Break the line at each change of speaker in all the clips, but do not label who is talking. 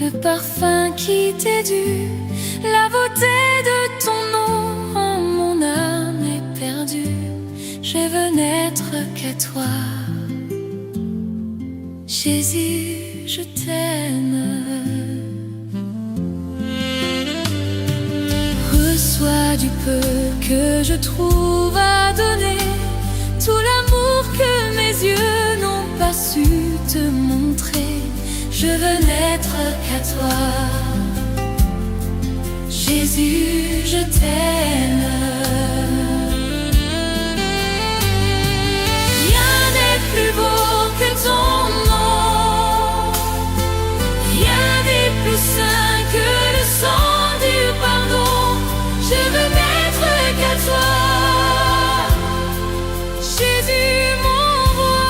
le parfum qui t'est dû, la beauté de ton nom en mon âme est perdue. Je veux n'être qu'à toi, Jésus, je t'aime. Reçois du peu que je trouve à donner, tout l'amour que mes yeux n'ont pas su te montrer. Je veux n'être qu'à toi, Jésus, je t'aime. Rien n'est plus beau que ton nom, rien n'est plus saint que le sang du pardon. Je veux n'être qu'à toi, Jésus, mon roi.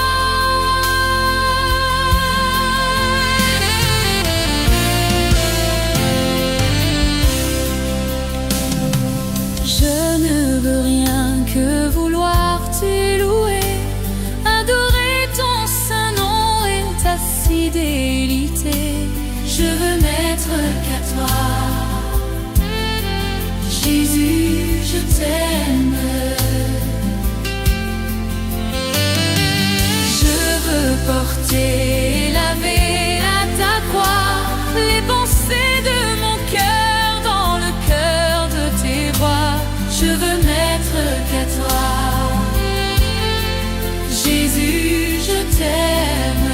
Je ne veux rien que vouloir te louer, adorer ton saint nom et ta fidélité. Je veux n'être qu'à toi, Jésus, je t'aime. Je veux porter, laver à ta croix les pensées de mon cœur dans le cœur de tes bras. Je veux n'être qu'à toi, Jésus, je t'aime.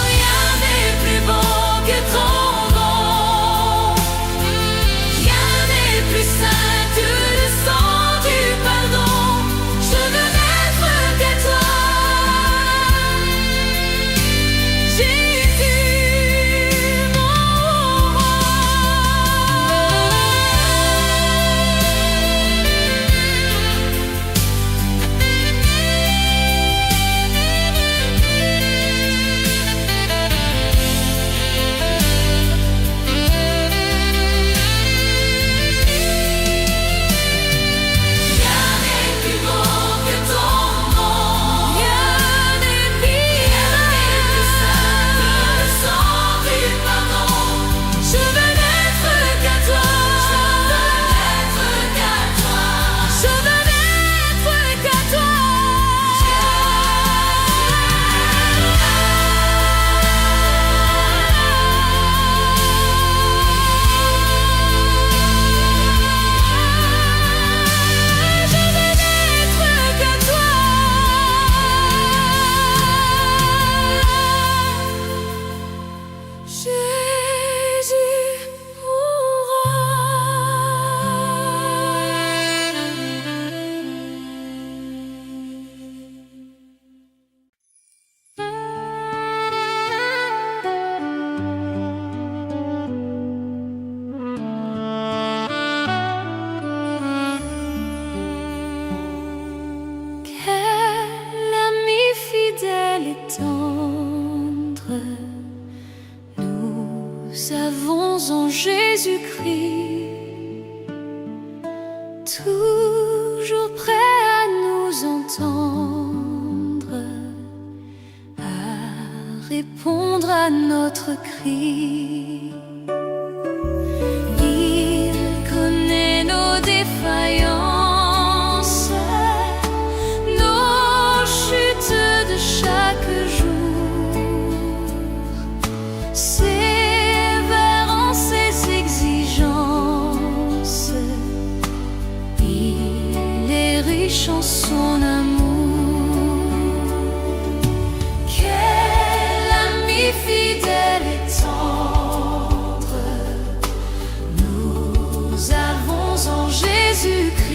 Rien n'est plus beau que ton nom, rien n'est plus saint que le sang du pardon. Je veux n'être qu'à toi, Jésus, mon roi. Rien n'est plus beau que ton nom, rien n'est plus saint que le sang du pardon. Je veux n'être qu'à toi, je veux n'être qu'à toi, je veux n'être qu'à toi. Je veux n'être qu'à toi, Jésus, mon Quel ami fidèle et tendre nous avons en Jésus-Christ, toujours prêt à nous entendre, à répondre à notre cri. Il connaît nos défaillances, nos chutes de chaque jour, sévère en ses exigences. Il est riche en son amour. Quel ami fidèle et tendre nous avons en Jésus-Christ,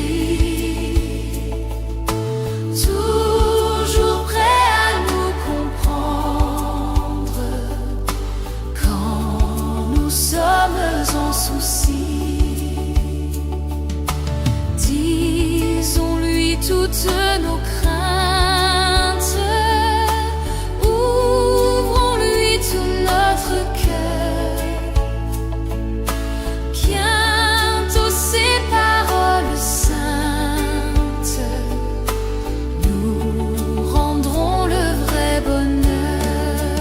toujours prêt à nous comprendre quand nous sommes en souci. Disons-lui toutes nos craintes, ouvrons-lui tout notre cœur. Bientôt ses paroles saintes nous rendront le vrai bonheur.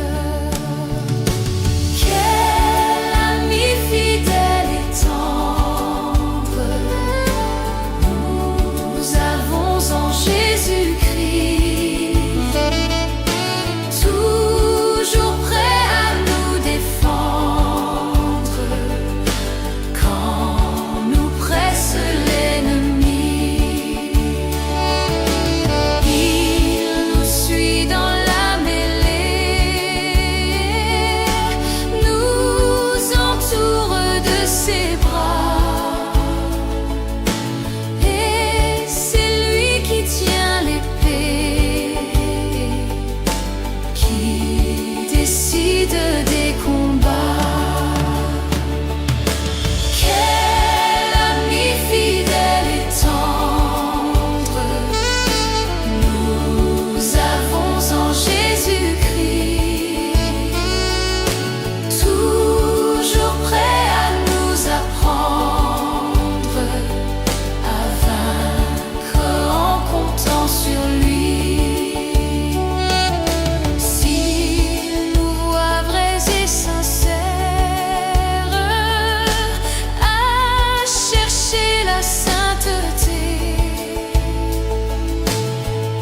décide des combats. Quel ami fidèle et tendre nous avons en Jésus-Christ, toujours prêt à nous apprendre à vaincre en comptant sur lui. S'il nous voit vrais et sincères à chercher la sainteté,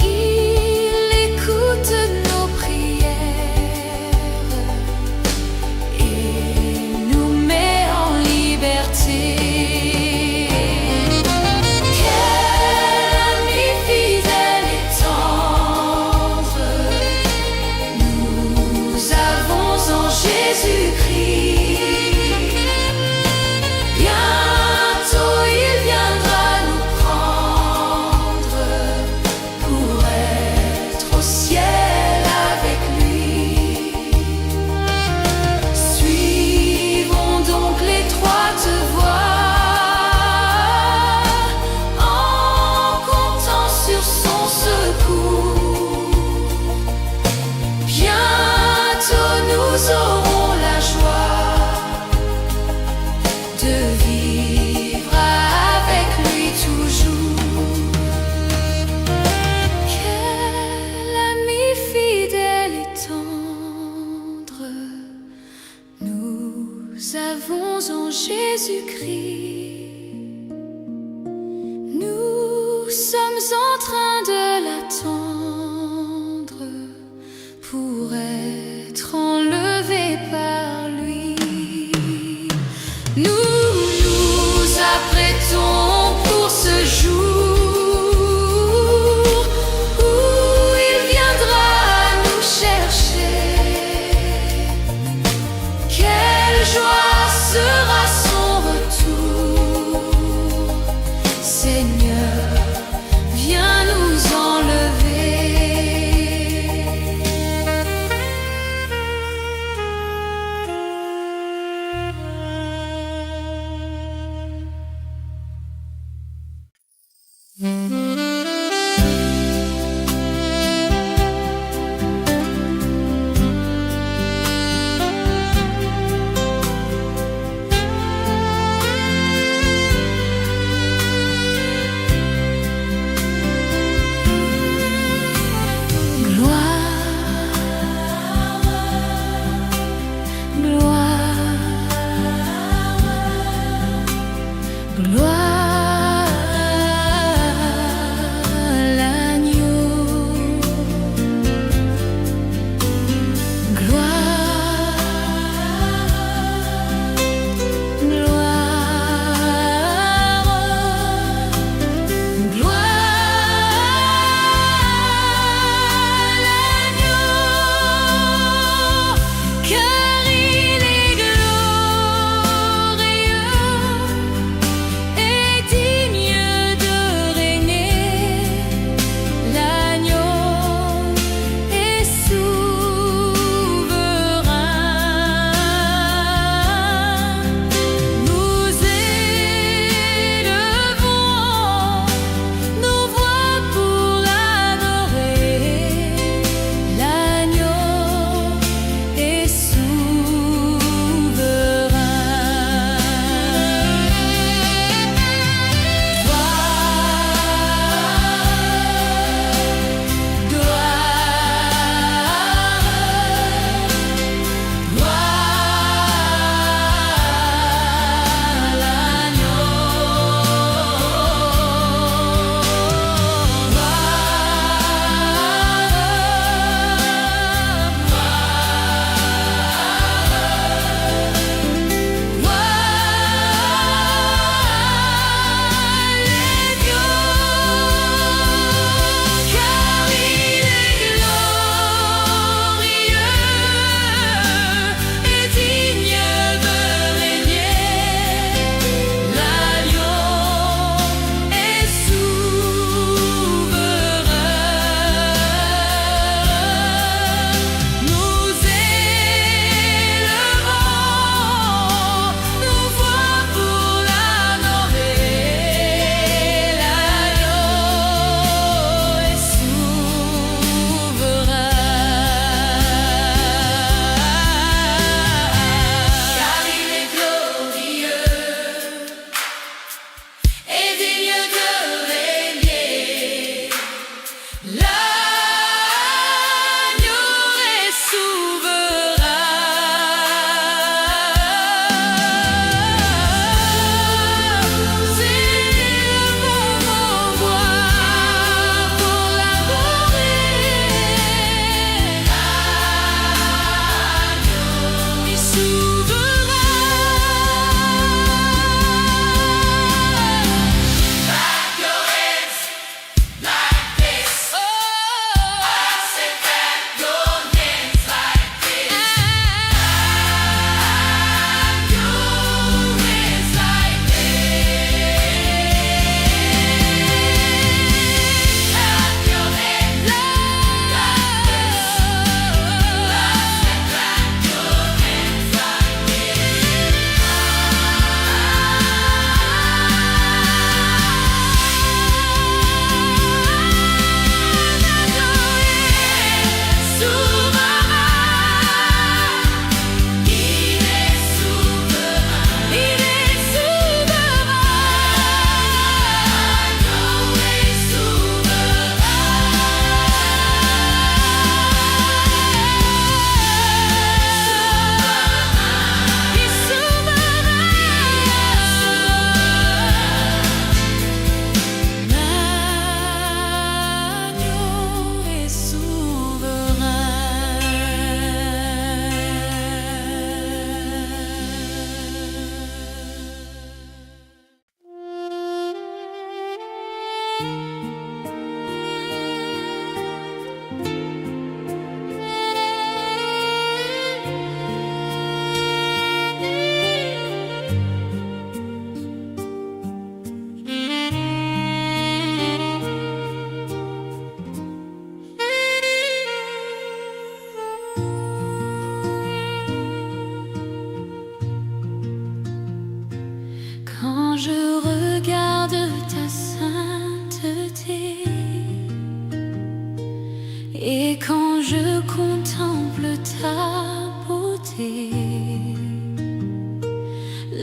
il écoute nos prières et nous met en liberté. Quel ami fidèle et tendre nous avons en Jésus-Christ. Bientôt il viendra nous prendre pour être au ciel avec lui. Suivons donc l'étroite voie en comptant sur son secours. Bientôt nous aurons la joie de vivre avec lui toujours. Quel ami fidèle et tendre nous avons en Jésus-Christ. Nous sommes en train de l'attendre pour être enlevés par lui. Nous nous apprêtons pour ce jour où il viendra nous chercher. Quelle joie sera son retour!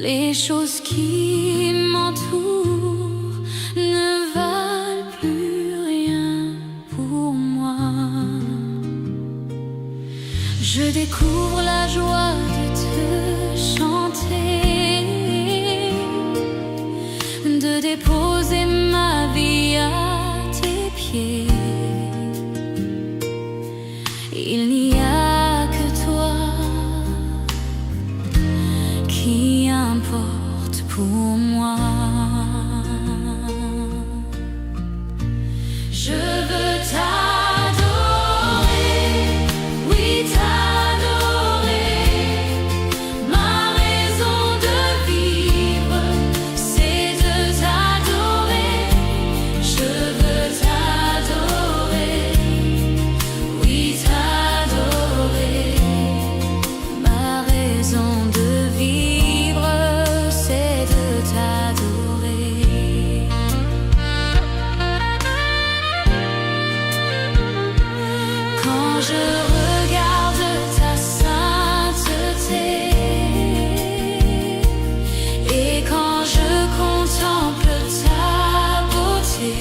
Les choses qui m'entourent ne valent plus rien pour moi. Je découvre la joie de te chanter, de déposer ma vie à tes pieds. Il n'y a que toi qui importe pour moi. Je veux t'adorer, oui t'adorer. Ma raison de vivre, c'est de t'adorer. Je veux t'adorer, oui t'adorer. Ma raison de vivre, c'est de t'adorer. Quand je regarde ta sainteté et quand je contemple ta beauté,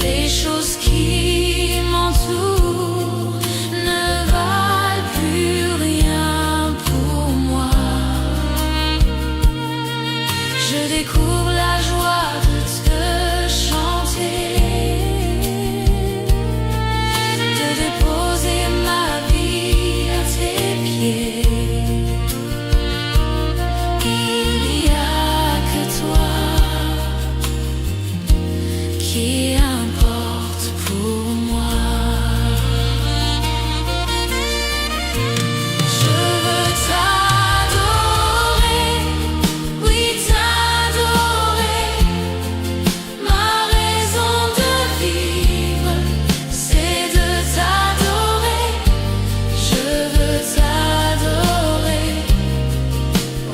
les choses qui m'entourent ne valent plus rien pour moi. Je découvre la joie de te chanter, de déposer ma vie à tes pieds. Il n'y a que toi qui importe pour moi. Je veux t'adorer, oui t'adorer. Ma raison de vivre, c'est de t'adorer. Je veux t'adorer,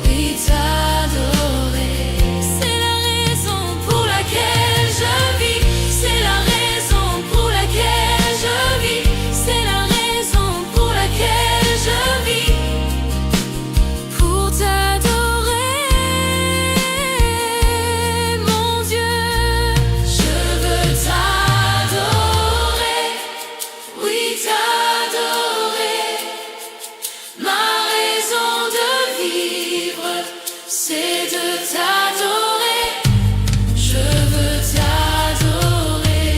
oui t'adorer. C'est la raison pour laquelle je vis. C'est la raison pour laquelle je vis. C'est la raison pour laquelle je vis. Pour t'adorer, mon Dieu. Je veux t'adorer, oui t'adorer. Ma raison de vivre, c'est de t'adorer. Je veux t'adorer,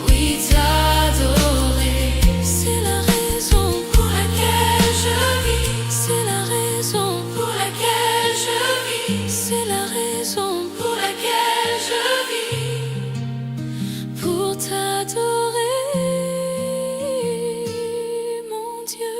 oui t'adorer. C'est la raison pour laquelle je vis. C'est la raison pour laquelle je vis. C'est la raison pour laquelle je vis. Pour t'adorer, mon Dieu.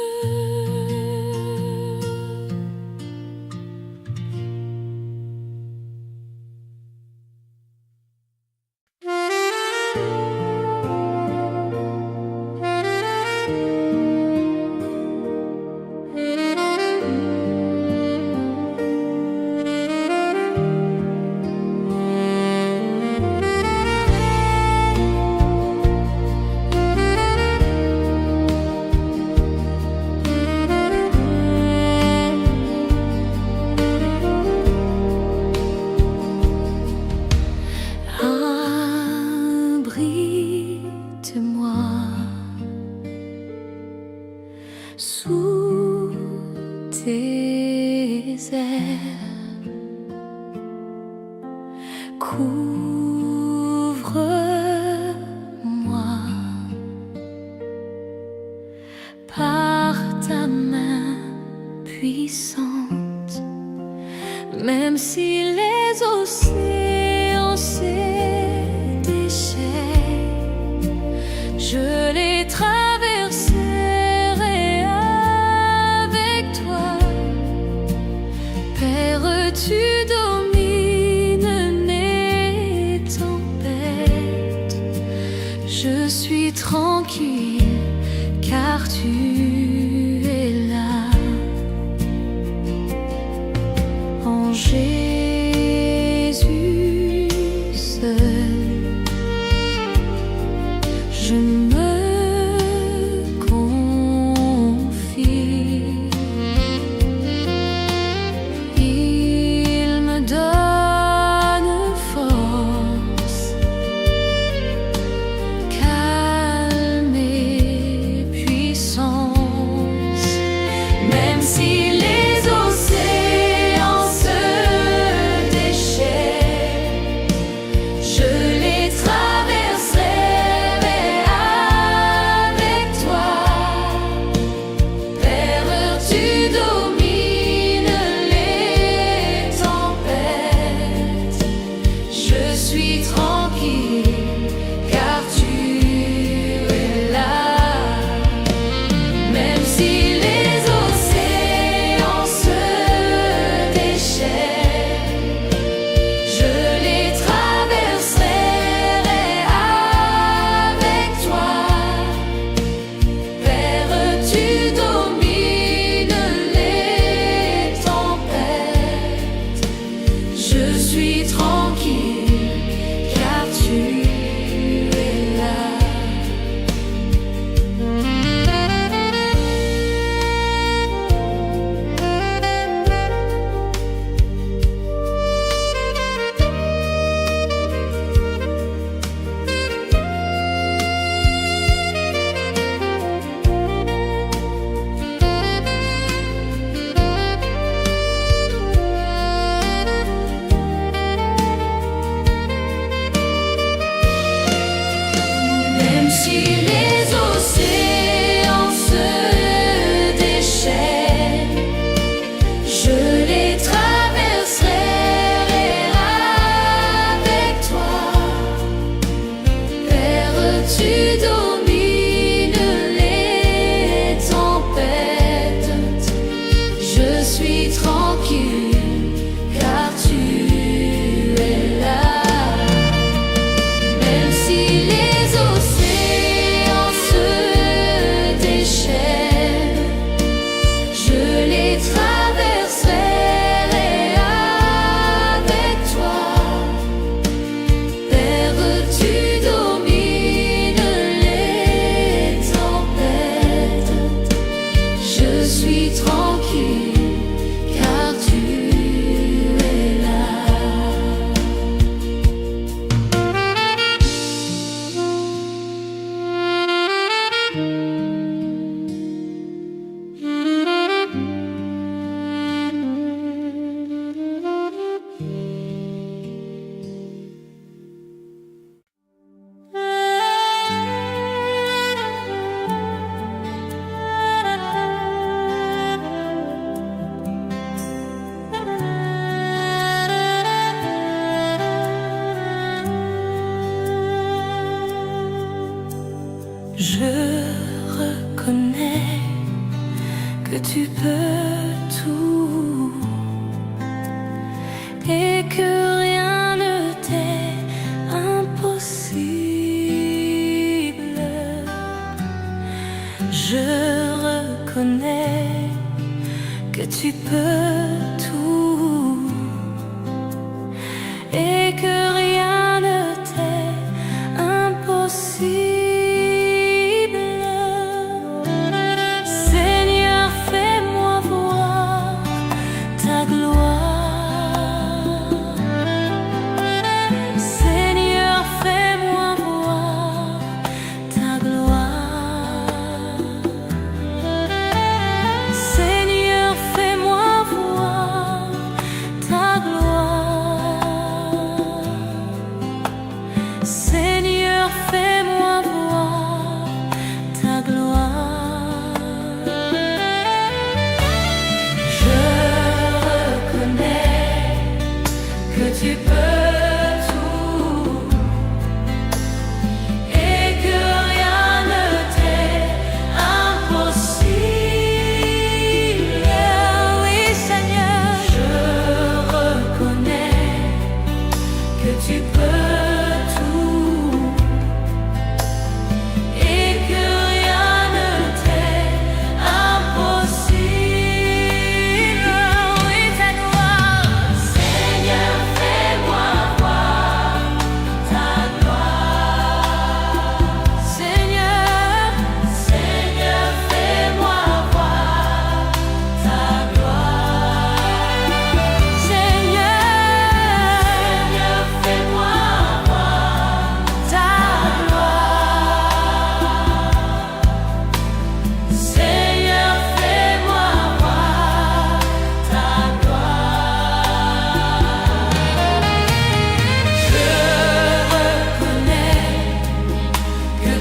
Abrite-moi sous tes ailes, couvre-moi par ta main puissante. Même si les océans se déchaînent, je les traverserai avec toi. Père, tu domines les tempêtes. Je suis tranquille car tu es là. En Jésus. Je reconnais que tu peux tout et que rien ne t'est impossible. Je reconnais que tu peux tout et que rien ne t'est impossible. Tu peux tout et que rien ne t'est impossible. Oui, Seigneur, je reconnais que tu peux tout et que rien ne t'est impossible. Oui, ta gloire, Seigneur.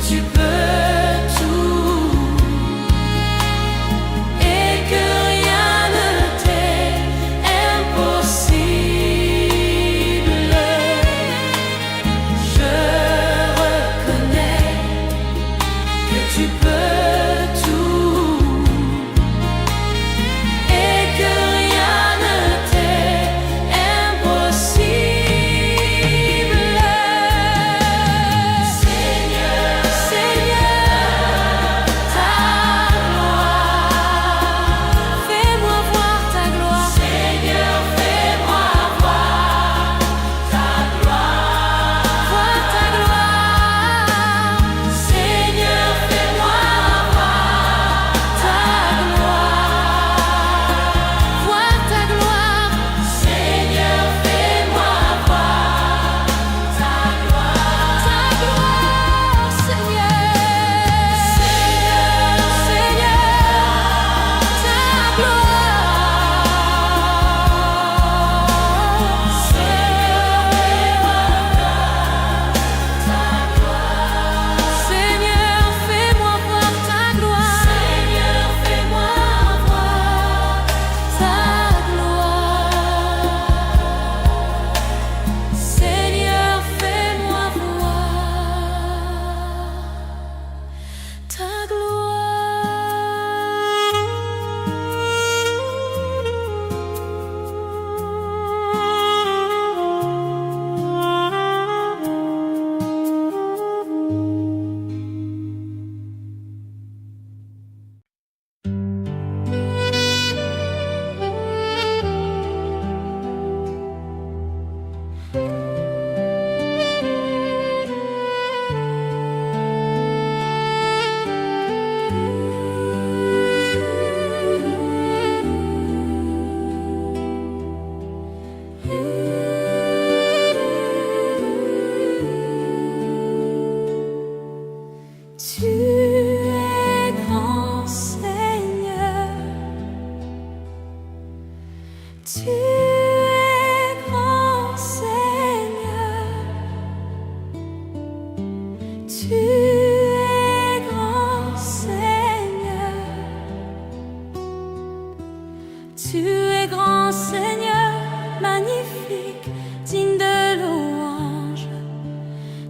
Tu peux tout et que rien ne t'est impossible. Je reconnais que tu peux tout et que rien ne t'est impossible.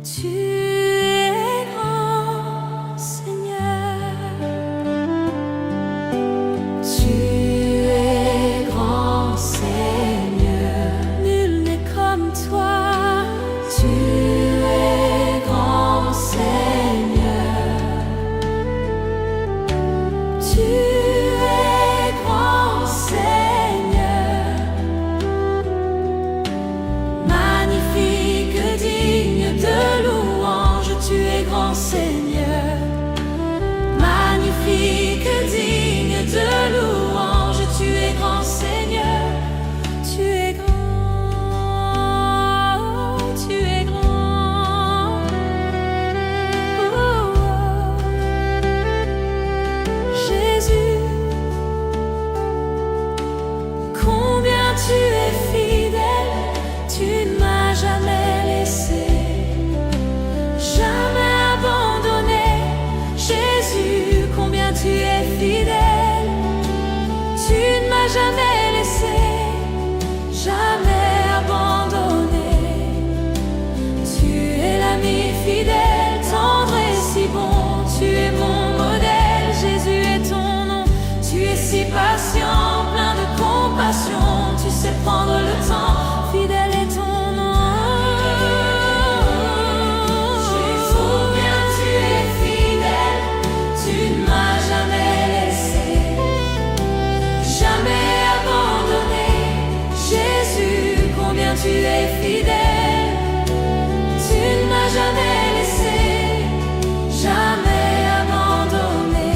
Tu es grand, Seigneur. jamais laissé, jamais abandonné. Tu es l'ami fidèle, tendre et si bon. Tu es mon modèle, Jésus est ton nom. Tu es si patient, plein de compassion. Tu sais prendre le temps, fidèle est ton nom. Jésus, combien tu es fidèle, tu ne m'as jamais laissé, jamais abandonné. Jésus, combien tu es fidèle, tu ne m'as jamais laissé, jamais abandonné.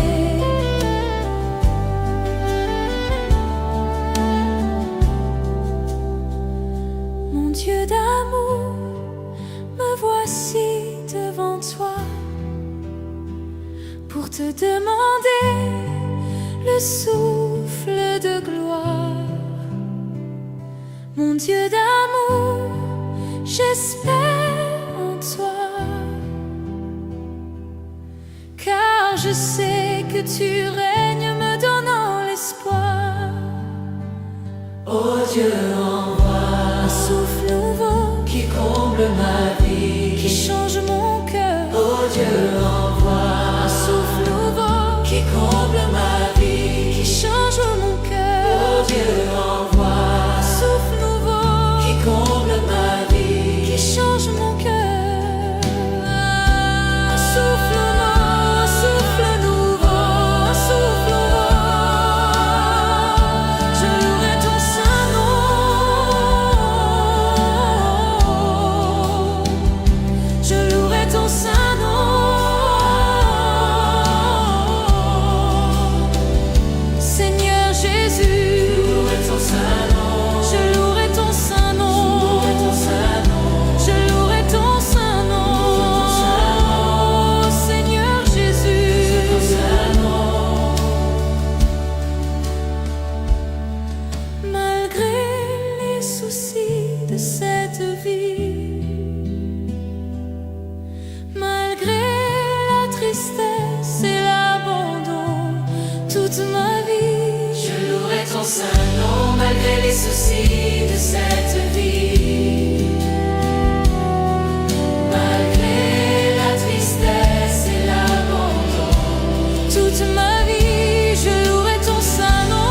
Mon Dieu d'amour, me voici devant toi pour te demander le souffle de gloire. Mon Dieu d'amour, j'espère en toi, car je sais que tu règnes me donnant l'espoir.
Oh Dieu, envoie
Un souffle nouveau
qui comble ma vie,
qui change mon cœur.
oh Dieu, envoie
Un souffle nouveau
qui comble ma vie,
qui change mon cœur.
oh Dieu, envoie
Un souffle nouveau
qui comble ma vie,
qui change mon cœur. Un souffle nouveau, un souffle nouveau, un souffle nouveau. Je louerai ton saint nom. Je louerai ton saint nom. Seigneur Jésus,
louerai ton saint nom,
je louerai ton saint nom.
louerai ton saint nom,
Je louerai ton saint nom, Seigneur
ton
Jésus.
saint nom.
Malgré les soucis de cette vie, malgré la tristesse et l'abandon, toute ma vie,
Je louerai ton saint nom malgré les soucis de cette vie. Malgré la tristesse et l'abandon,
toute ma vie, je louerai ton saint nom.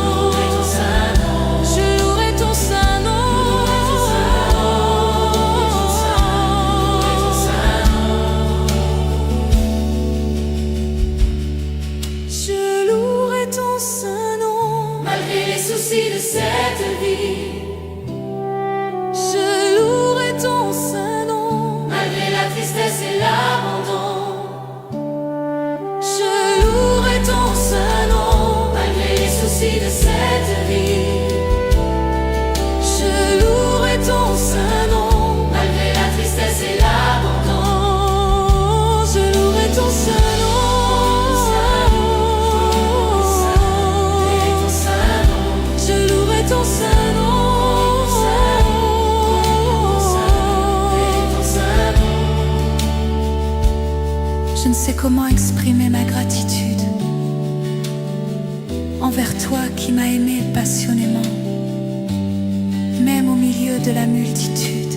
louerai ton saint nom,
Je louerai ton saint nom.
louerai ton saint nom.
Je louerai ton saint nom.
Malgré les soucis de cette vie,
Je louerai ton saint nom.
malgré la tristesse et l'abandon,
Je louerai ton saint nom.
malgré les soucis de cette vie,
Je louerai ton saint nom.
malgré la tristesse et l'abandon.
Je louerai ton saint nom. Je louerai ton saint nom. Je ne sais comment exprimer ma gratitude envers toi qui m'as aimé passionnément, même au milieu de la multitude.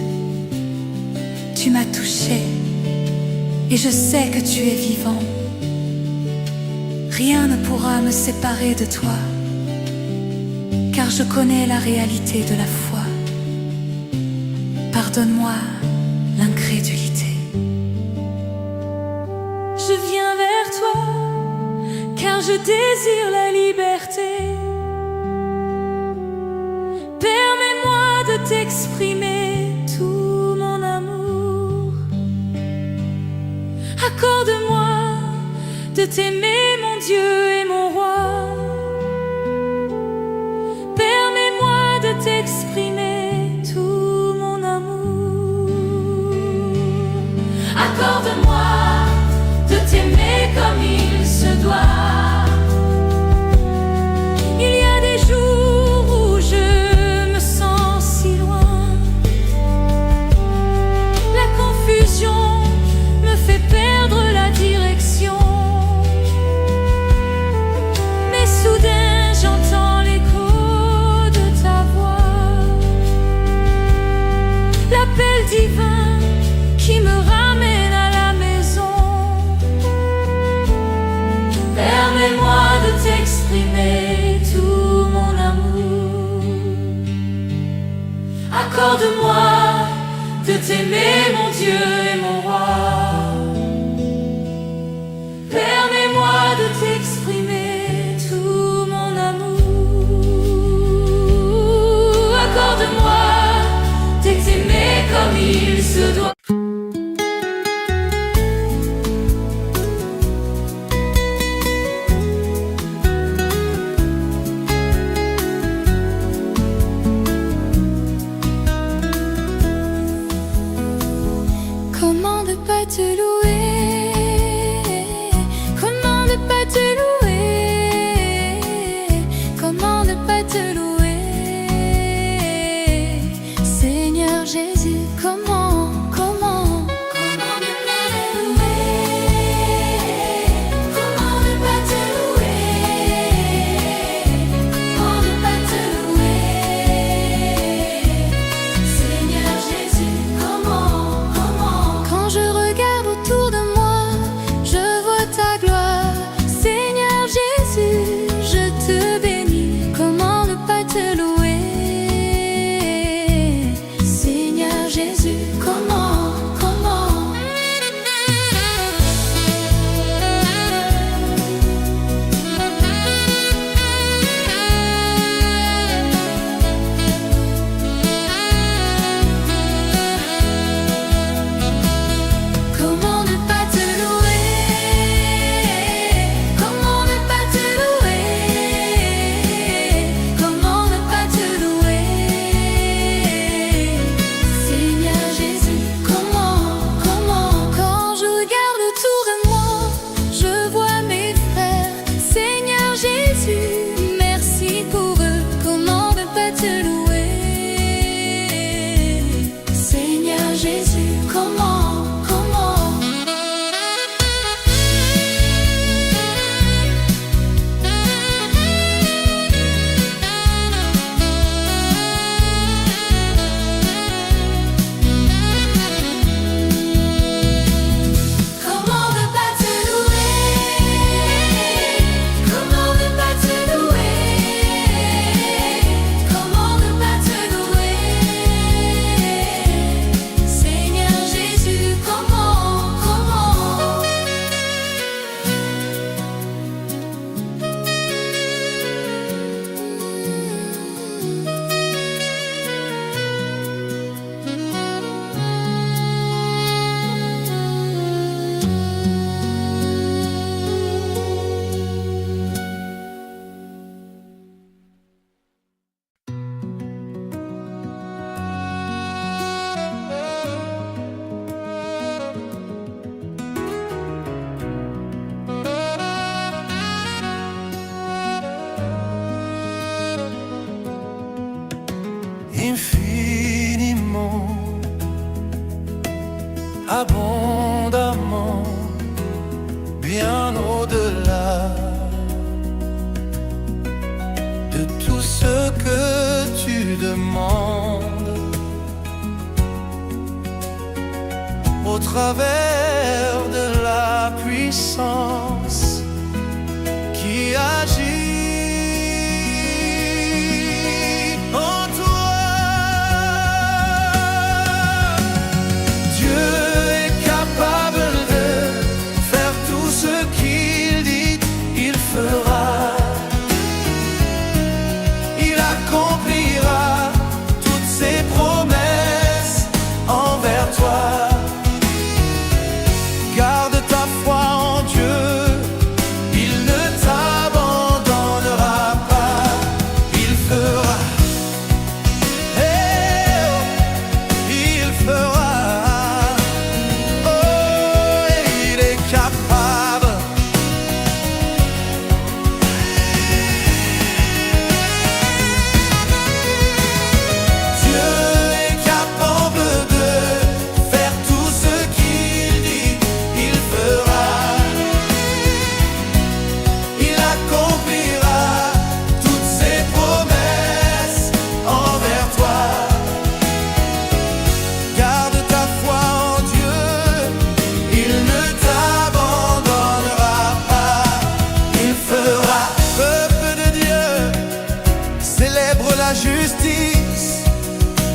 Tu m'as touché et je sais que tu es vivant. Rien ne pourra me séparer de toi, car je connais la réalité de la foi. Pardonne-moi l'incrédulité. Je viens vers toi, car je désire la liberté. Permets-moi de t'exprimer tout mon amour. Accorde-moi de t'aimer, mon Dieu et mon roi. Permets-moi de t'exprimer tout mon amour.
Accorde-moi de t'aimer comme il se doit.
Il y a des jours où je me sens si loin. La confusion me fait perdre la direction.
Permets-moi de t'exprimer tout mon amour. Accorde-moi de t'aimer, mon Dieu et mon roi. Permets-moi de t'exprimer tout mon amour. Accorde-moi de t'aimer comme il se doit.
Comment ne pas te louer? Comment ne pas te louer? Comment ne pas te louer? Seigneur Jésus, comment ne pas te louer? Comment ne pas te louer? Comment ne pas te louer? Seigneur Jésus, comment? Quand je regarde autour de moi, je vois ta gloire. Seigneur Jésus, je te bénis. Comment ne pas te louer? Seigneur Jésus, comment? Comment ne pas te louer? Comment ne pas te louer? Comment ne pas te louer? Seigneur Jésus, comment? Quand je regarde autour de moi, je vois mes frères. Seigneur Jésus, merci pour eux. Comment ne pas te louer? Seigneur Jésus, comment? Comment ne pas te louer? Comment ne pas te louer? Comment ne pas te louer? Seigneur Jésus, comment?
Infiniment, abondamment, bien au-delà de tout ce que tu demandes, au travers de la puissance qui agit en toi. Dieu est capable de faire tout ce qu'il dit, il fera. Il accomplira toutes ses promesses envers toi. Garde ta foi en Dieu,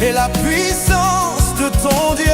et la puissance de ton Dieu.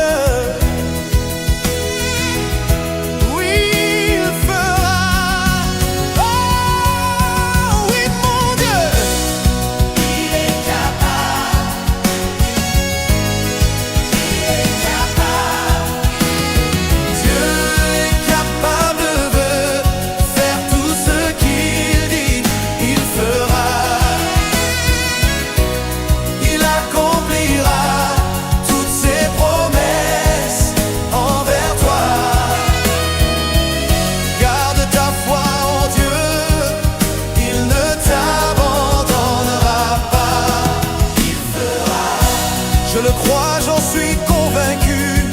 Je le crois, j'en suis convaincu.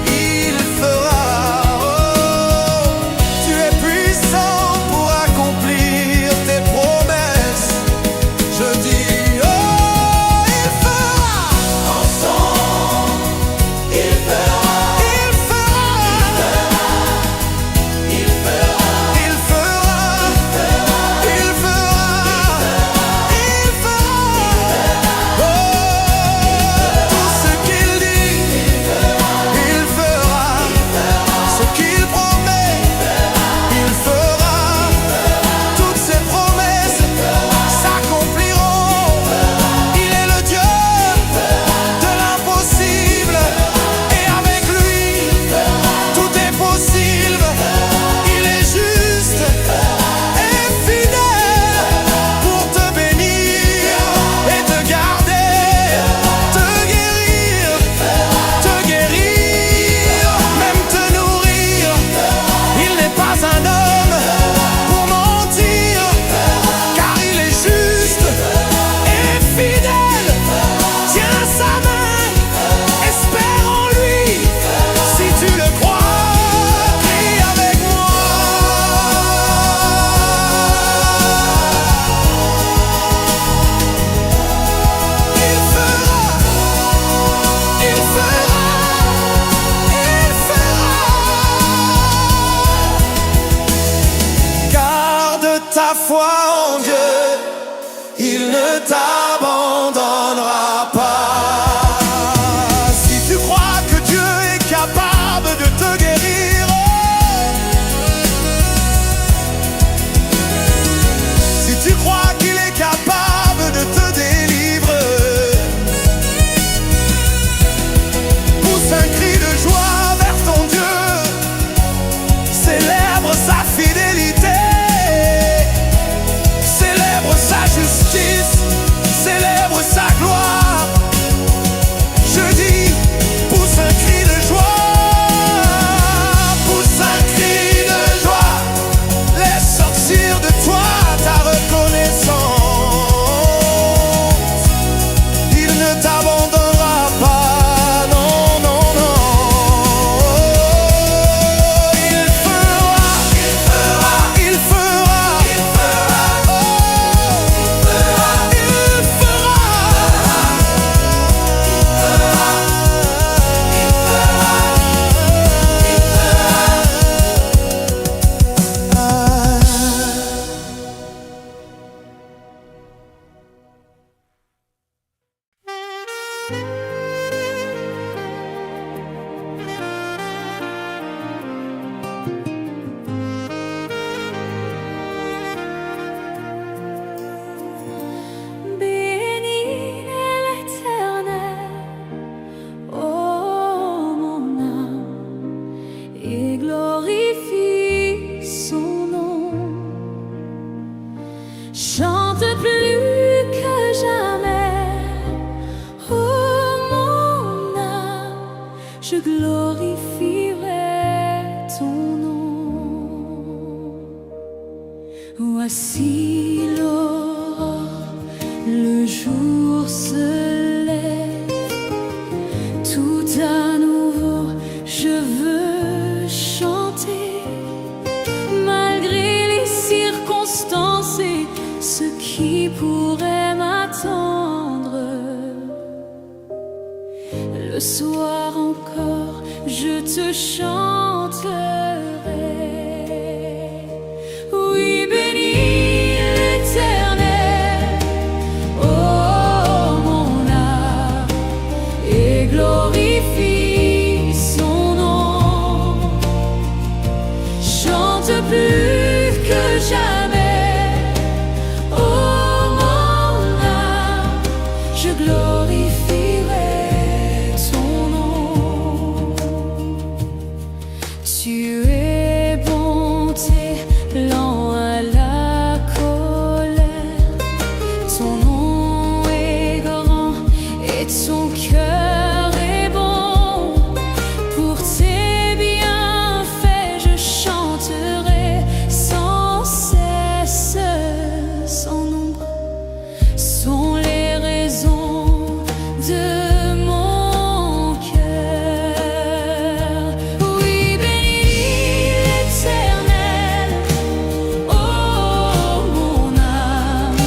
Il fera. Oh, tu es puissant pour accomplir tes promesses. Je dis, oh, il fera. Ensemble, il fera. Il fera. Il fera. Il fera. Il fera. Il fera. Tout ce qu'il dit, il fera. Ce qu'il promet, il fera. Toutes ses promesses s'accompliront. Il est le Dieu de l'impossible, et avec lui tout est possible. Il est juste et fidèle pour te bénir et te garder, te guérir, même te nourrir. Il n'est pas un homme pour mentir, car il est juste et fidèle. Tiens sa main, espère en lui. Si tu le crois, prie avec moi. Il fera, il fera, il fera. Garde ta foi en Dieu, il ne t'abandonnera pas. Si tu crois que Dieu est capable de te guérir, si tu crois qu'il est capable de te délivrer, pousse un cri de joie vers ton Dieu, célèbre sa fidélité, célèbre sa justice, célèbre sa gloire. Je dis, pousse un cri de joie, pousse un cri de joie, laisse sortir de toi ta reconnaissance. Il ne t'abandonnera pas, non, non, non. Il fera, il fera, il fera, il fera, oh, il fera,
Bénis l'Éternel, ô mon âme, et glorifie son nom. Chante plus que jamais, ô mon âme, je glorifierai ton nom. Voici l'aurore, le jour se lève, tout à nouveau je veux chanter, malgré les circonstances et ce qui pourrait m'attendre. Le soir encore, je te chanterai. Oui, bénis l'Éternel, oh mon jamais. Oh mon âme, je glorifierai ton nom. Tu es bonté, lent à la colère. Ton nom est grand et ton cœur est bon. Pour tes bienfaits, je chanterai sans cesse. Sans nombre sont les raisons de mon cœur. Oui, bénis l'Éternel, oh mon âme,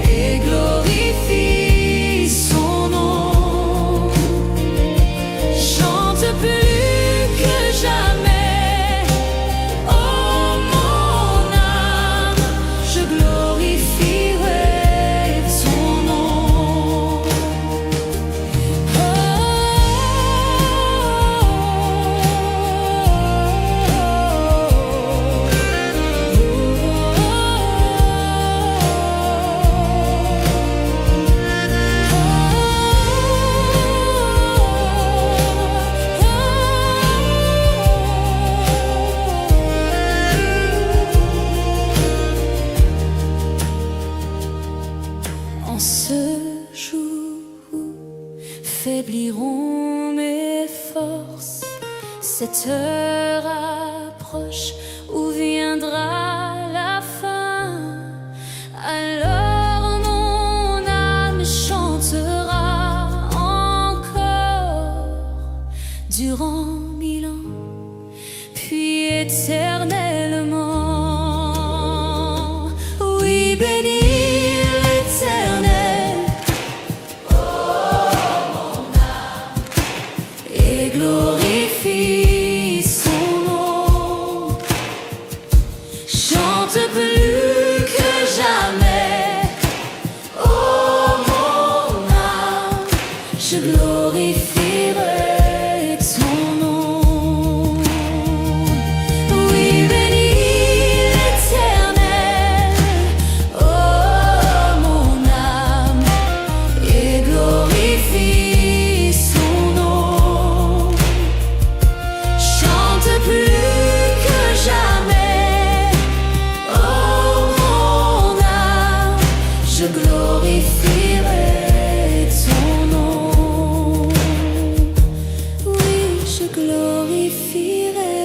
et glorifie son nom. Chante plus que jamais, oh mon âme, je glorifierai ton nom. En ce jour où faibliront mes forces, cette heure approche où viendra la fin. Alors mon âme chantera encore durant 1000 ans, puis éternellement. Oui, bénis l'Éternel, et glorifie son nom. Chante plus que jamais, oh mon âme, je glorifierai ton nom. Oui, bénis l'Éternel, oh mon âme, et glorifie son nom. Chante plus que jamais, oh mon âme, je glorifierai ton nom. Oui, je glorifierai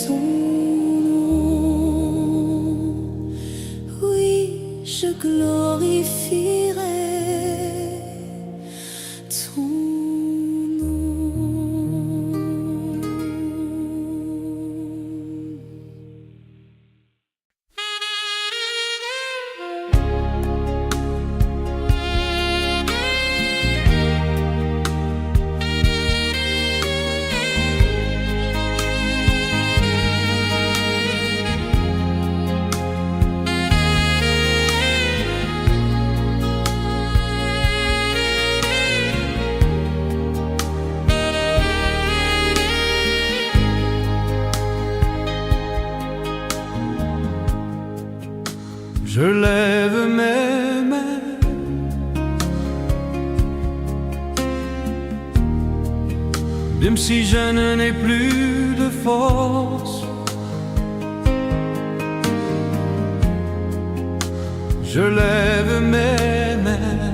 ton nom. Oui, je glorifierai ton nom.
Je lève mes mains, même si je n'ai plus de force. Je lève mes mains,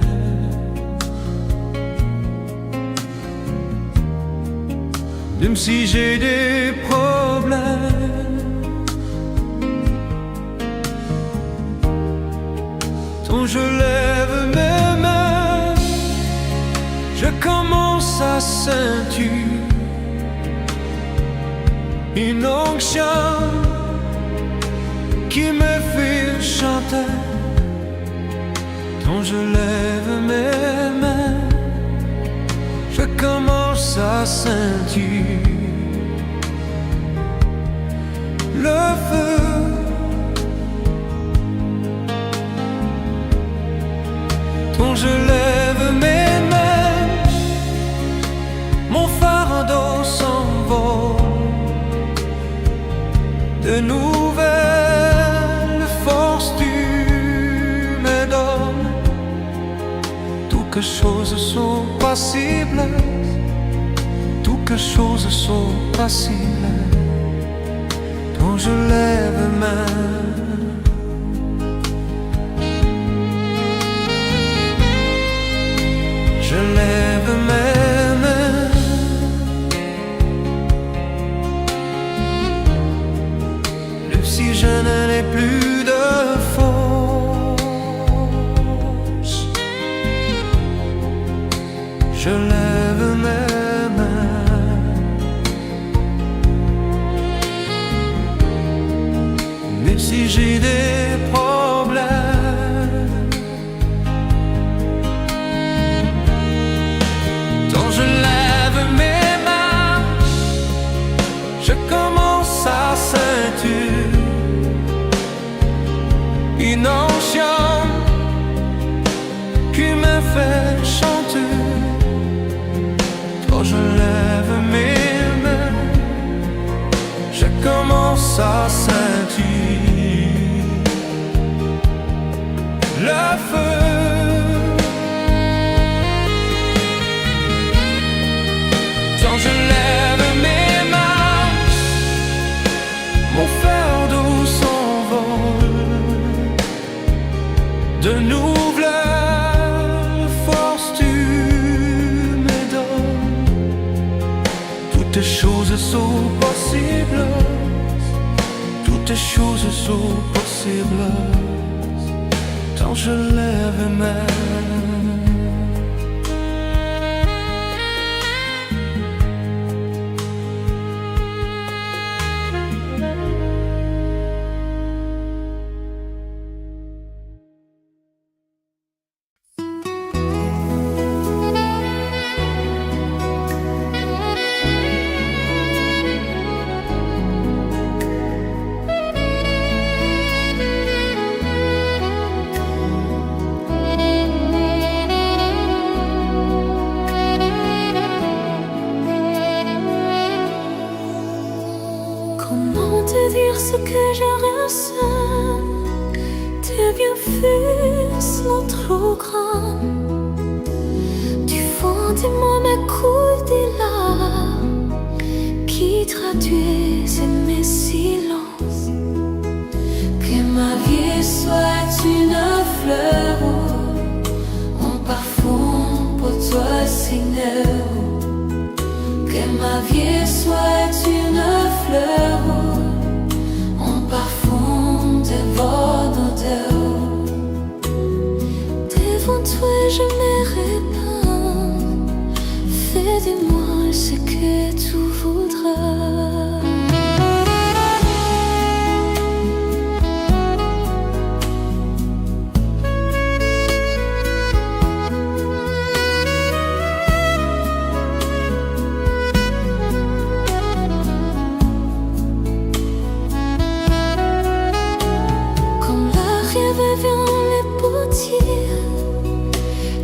même si j'ai des problèmes. Quand je lève mes mains, je commence à sentir une onction qui me fait chanter. Quand je lève mes mains, je commence à sentir le feu. Quand je lève mes mains, mon fardeau s'envole. De nouvelles choses sont possibles, toutes choses sont possibles. Quand je lève main, je lève mes mains. L'oxygène n'est plus de force. Je lève mes mains. Mais si j'ai des problèmes, quand je lève mes mains, je commence à sentir une onction qui me fait chanter. Quand je lève mes mains, je commence à sentir le feu. Quand je lève mes mains, mon fardeau s'envole. De nouvelles forces tu me donnes. Toutes choses sont possibles, toutes choses sont possibles. Quand je lève mes mains.
Comment te dire ce que je ressens? Tes bienfaits sont trop grands. Du fond de moi m'écoule des larmes qui traduisent mes silences. Que ma vie soit une fleur, un parfum pour toi, Seigneur. Que ma vie soit une fleur, un parfum de bonne odeur. Devant toi je me répands. Fais de moi ce que tu voudras.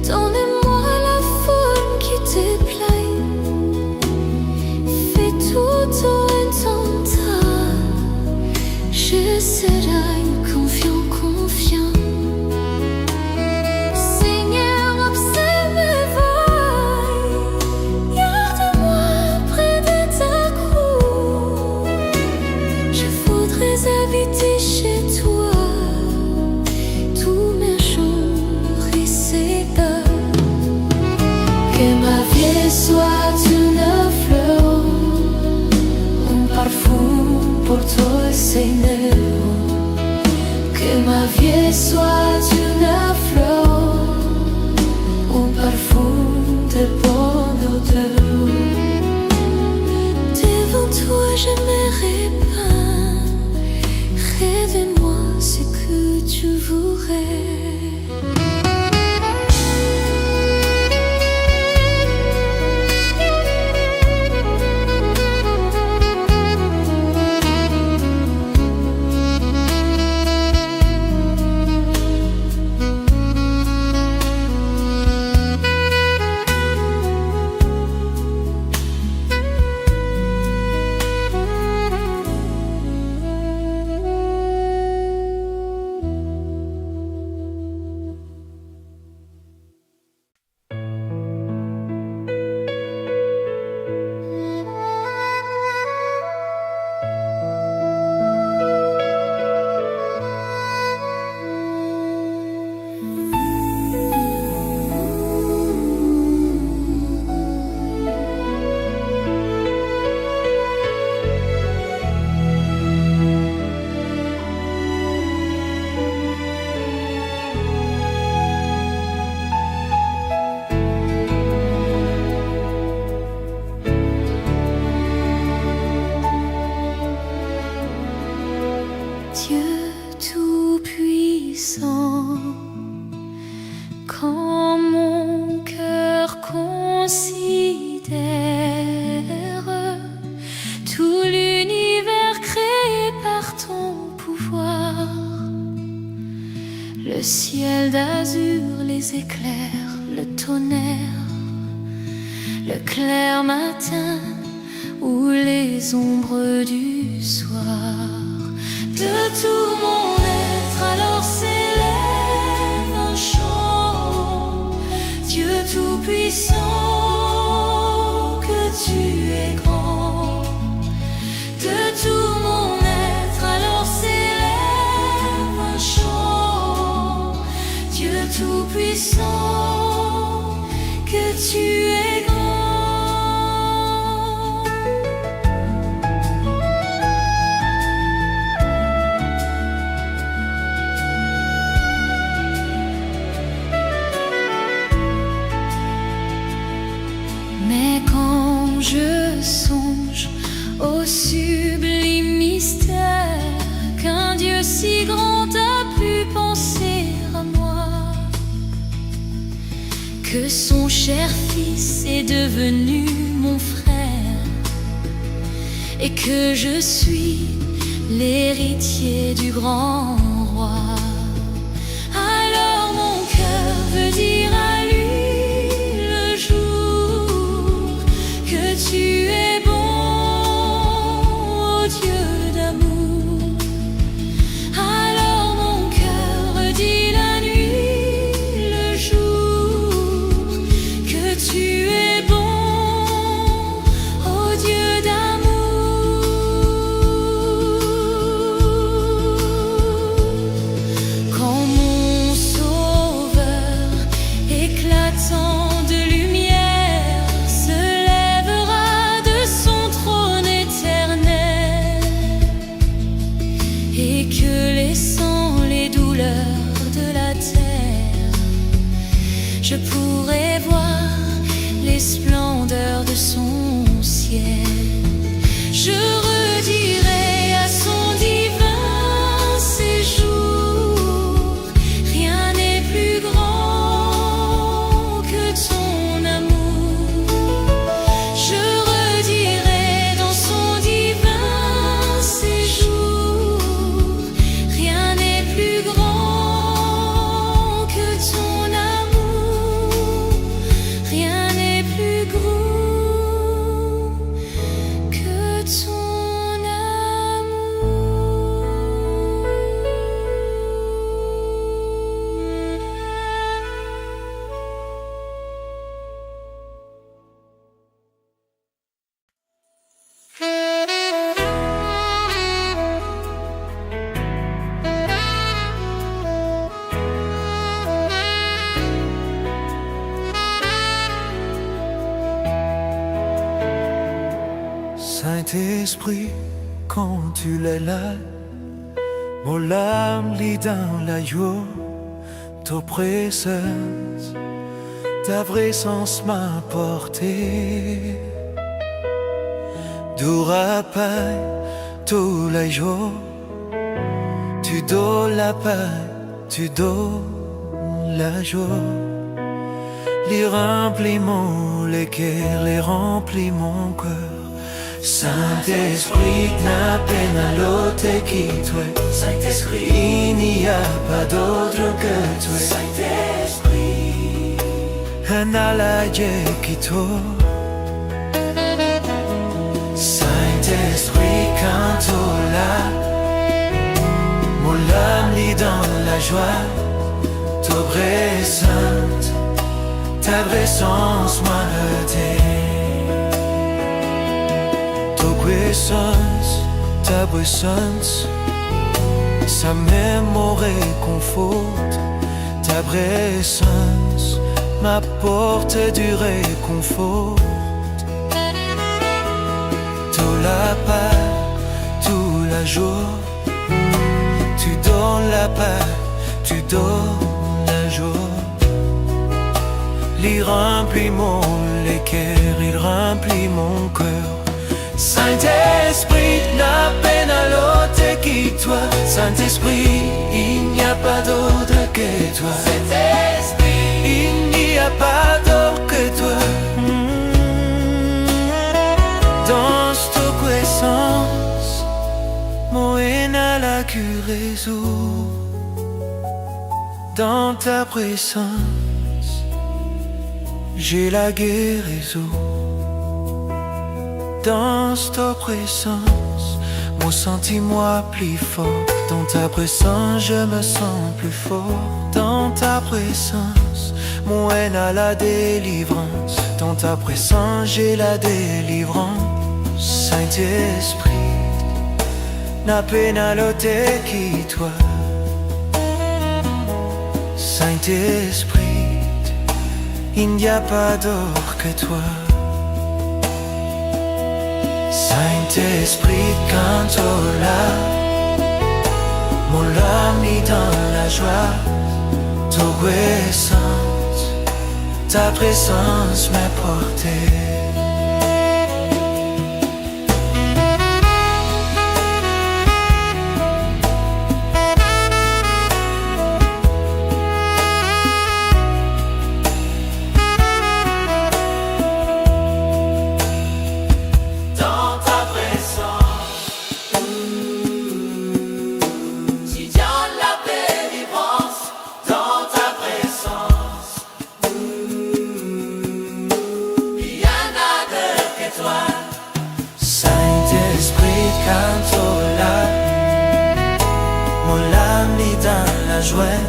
Donne-moi la forme qui te plaît. Fais tout en ton temps. Je serai confiant, confiant. Seigneur, observe mes voies. Garde-moi près de ta croix. Je voudrais habiter chez toi. Que ma vie soit une fleur, un parfum pour toi, Seigneur. Que ma vie soit une fleur, un parfum de bonne odeur. Devant toi je me répands. Révèle-moi ce que tu voudrais. Dieu tout-puissant, quand mon cœur considère tout l'univers créé par ton pouvoir, le ciel d'azur, les éclairs, le tonnerre, le clair matin ou les ombres du soir. De tout mon être alors s'élève un chant. Dieu tout-puissant, que tu es grand. De tout mon être alors s'élève un chant. Dieu tout-puissant, que tu es grand. Mais quand je songe au sublime mystère qu'un Dieu si grand a pu penser à moi, que son cher fils est devenu mon frère et que je suis l'héritier du grand roi, alors mon cœur veut dire à lui le jour que tu es bon, ô Dieu d'amour. Alors mon cœur redit la nuit, le jour, que tu es bon, ô Dieu d'amour. Quand mon sauveur éclatant de lumière se lèvera de son trône éternel, et que laissant les douleurs de la terre, je pourrai voir les splendeurs de son ciel, je redirai à son divin séjour, rien n'est plus grand que ton amour. Je redirai dans son divin séjour, rien n'est plus grand que ton amour, rien n'est plus grand que ton
Saint-Esprit, quand tu l'es là, mon âme lit dans l'agneau, ta présence, ta présence m'a porté. D'ourapaille, tous les jours, tu donnes la paix, tu donnes la joie. Les remplis mon cœur, les remplis mon cœur. Saint-Esprit, n'a peine à l'autre qui toi. Saint-Esprit, il n'y a pas d'autre que toi. Saint-Esprit, un allié qui toi. Saint-Esprit, quand tu là, mon âme lit dans la joie. Ta présence, ta présence m'a aidé. Ta présence, ça même me réconforte. Ta présence m'apporte du réconfort. Tout la paix, tout la joie, tu donnes la paix, tu donnes la joie. Il remplit mon cœur, il remplit mon cœur. Saint-Esprit, n'a peine à l'autre qui toi. Saint Saint-Esprit, il n'y a pas d'autre que toi.
Saint-Esprit,
Il n'y a pas d'autre que toi. Dans ta puissance, moena la guérison. Dans ta puissance, j'ai la guérison. Dans ta puissance, mon sentiment plus fort. Dans ta présence, je me sens plus fort. Dans ta présence, mon haine a la délivrance. Dans ta présence, j'ai la délivrance. Saint-Esprit, n'a peine à l'ôter qui toi. Saint-Esprit, il n'y a pas d'autre que toi. Saint-Esprit, quand tu es là, mon âme est dans la joie. Ta présence m'a porté. Saint-Esprit, quand tu es là, mon âme est dans la joie.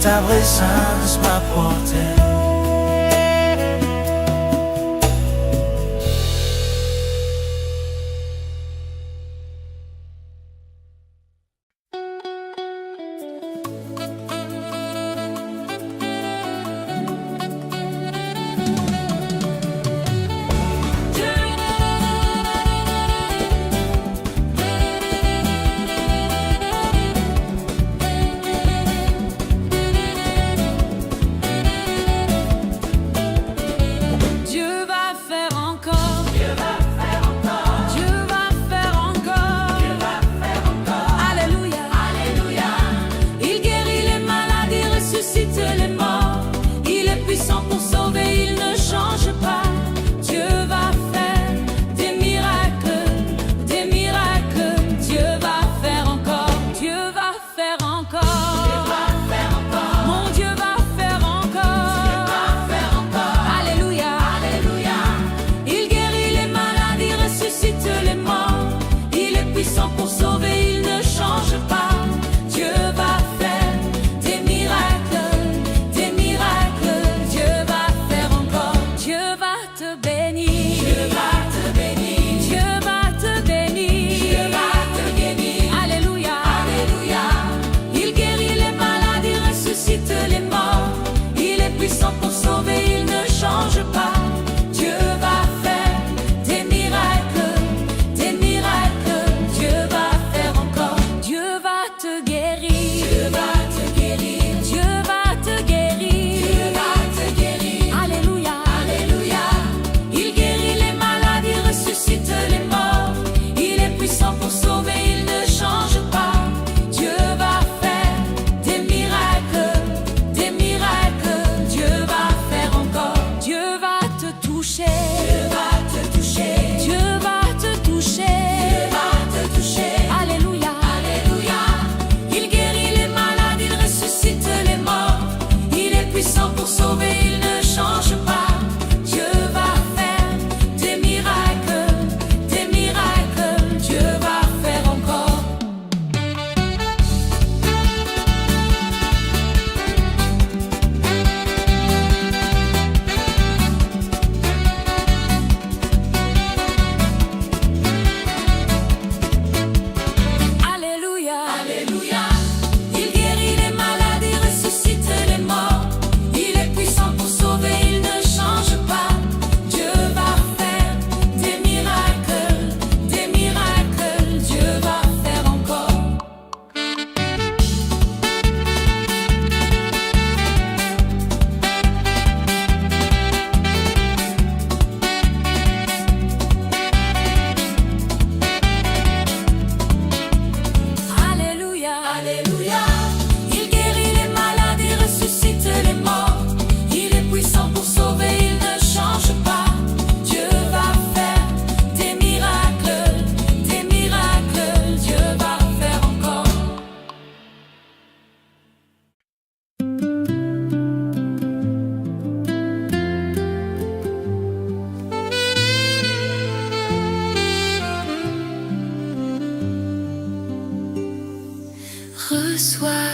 Ta présence m'a porté.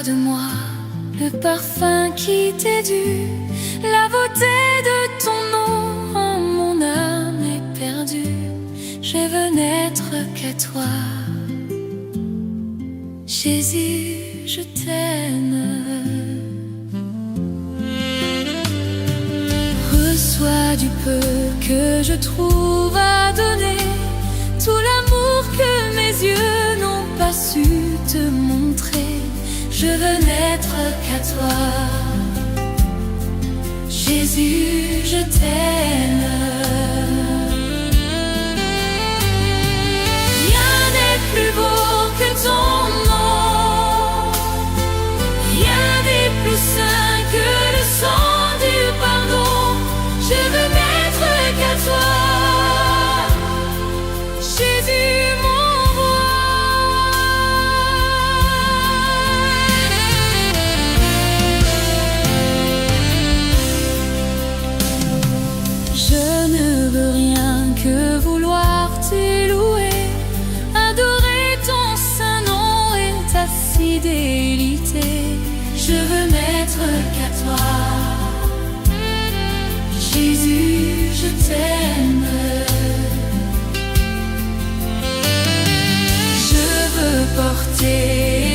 Reçois de moi le parfum qui t'est dû, la beauté de ton nom en mon âme est perdue. Je veux n'être qu'à toi, Jésus, je t'aime. Reçois du peu que je trouve à donner, tout l'amour que mes yeux n'ont pas su te montrer. Je veux n'être qu'à toi, Jésus, je t'aime. Rien n'est plus beau que ton nom, rien n'est plus saint que le sang du pardon. Je veux n'être qu'à toi, Jésus, mon roi. Je ne veux rien que vouloir t'élouer, adorer ton saint nom et ta fidélité. Je veux n'être qu'à toi, Jésus, je t'aime. Je veux porter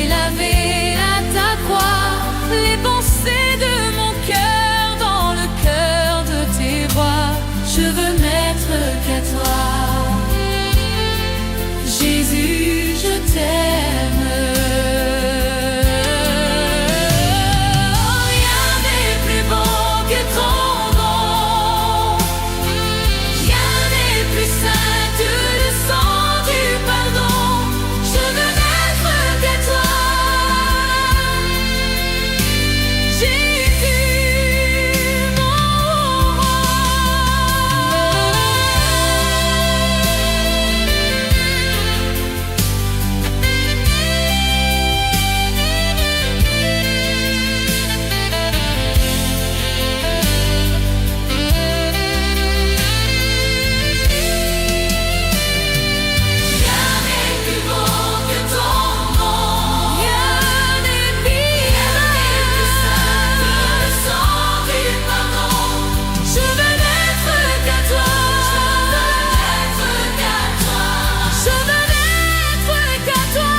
et laver à ta croix les pensées de mon cœur dans le cœur de tes voix. Je veux n'être qu'à toi, Jésus, je t'aime. Rien n'est plus beau que ton nom, rien n'est plus saint que le sang du pardon. Je veux n'être qu'à toi, Jésus, mon roi. Rien n'est plus beau que ton nom, rien n'est plus saint que le sang du pardon. Je veux n'être qu'à toi, je veux n'être qu'à toi. Je veux n'être qu'à toi,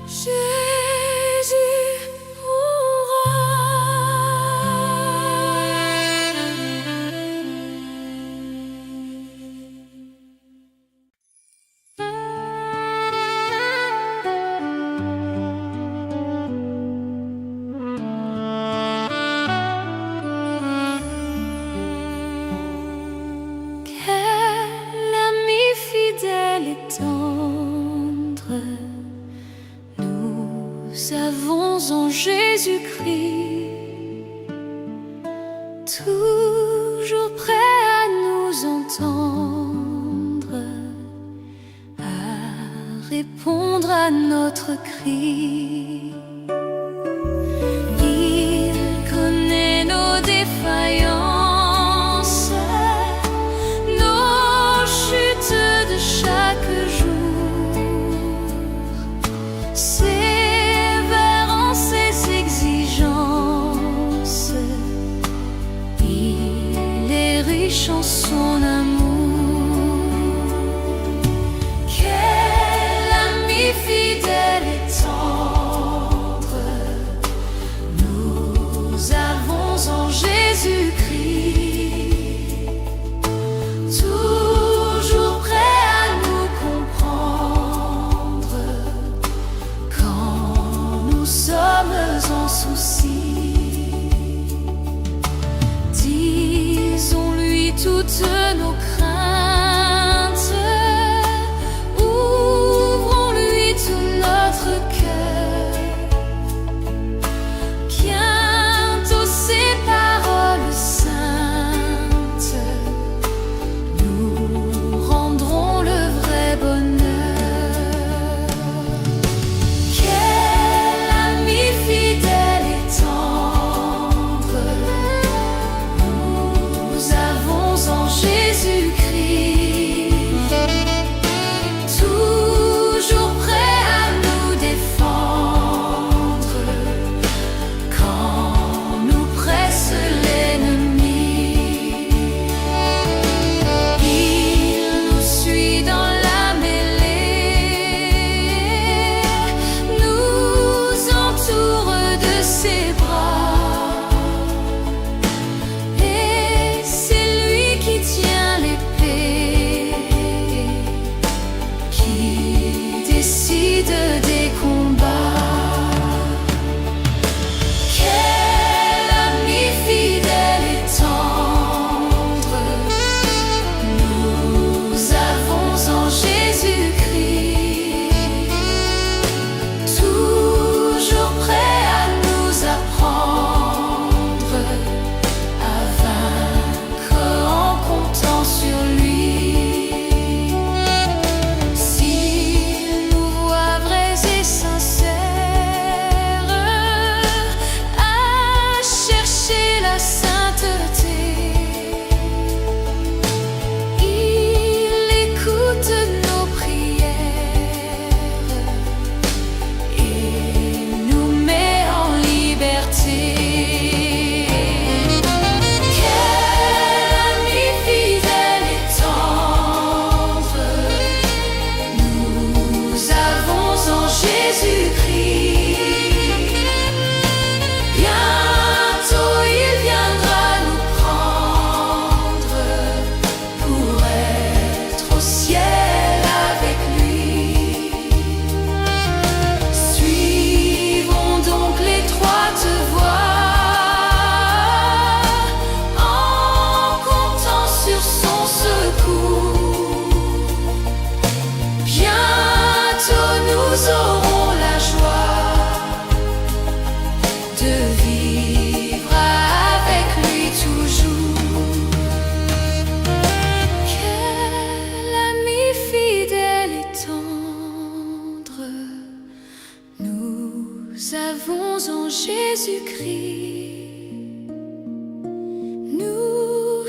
Jésus, mon Quel ami fidèle et tendre nous avons en Jésus-Christ, toujours prêt à nous entendre, à répondre à notre cri. Il connaît nos défaillances, nos chutes de chaque jour, sévère en ses exigences. Il est riche en son amour. Quel ami fidèle et tendre nous avons en Jésus-Christ, toujours prêt à nous comprendre quand nous sommes en souci. Disons-lui toutes nos craintes, ouvrons-lui tout notre cœur. Bientôt ses paroles saintes nous rendront le vrai bonheur.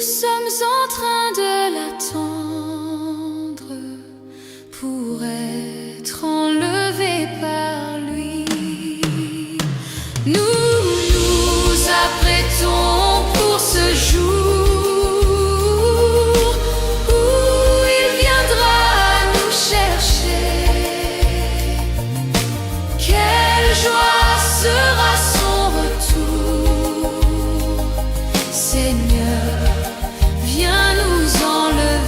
sommes en train de l'attendre pour être enlevés par lui. Nous nous apprêtons pour ce jour où il viendra nous chercher. Quelle joie sera son retour. Seigneur, viens nous enlever.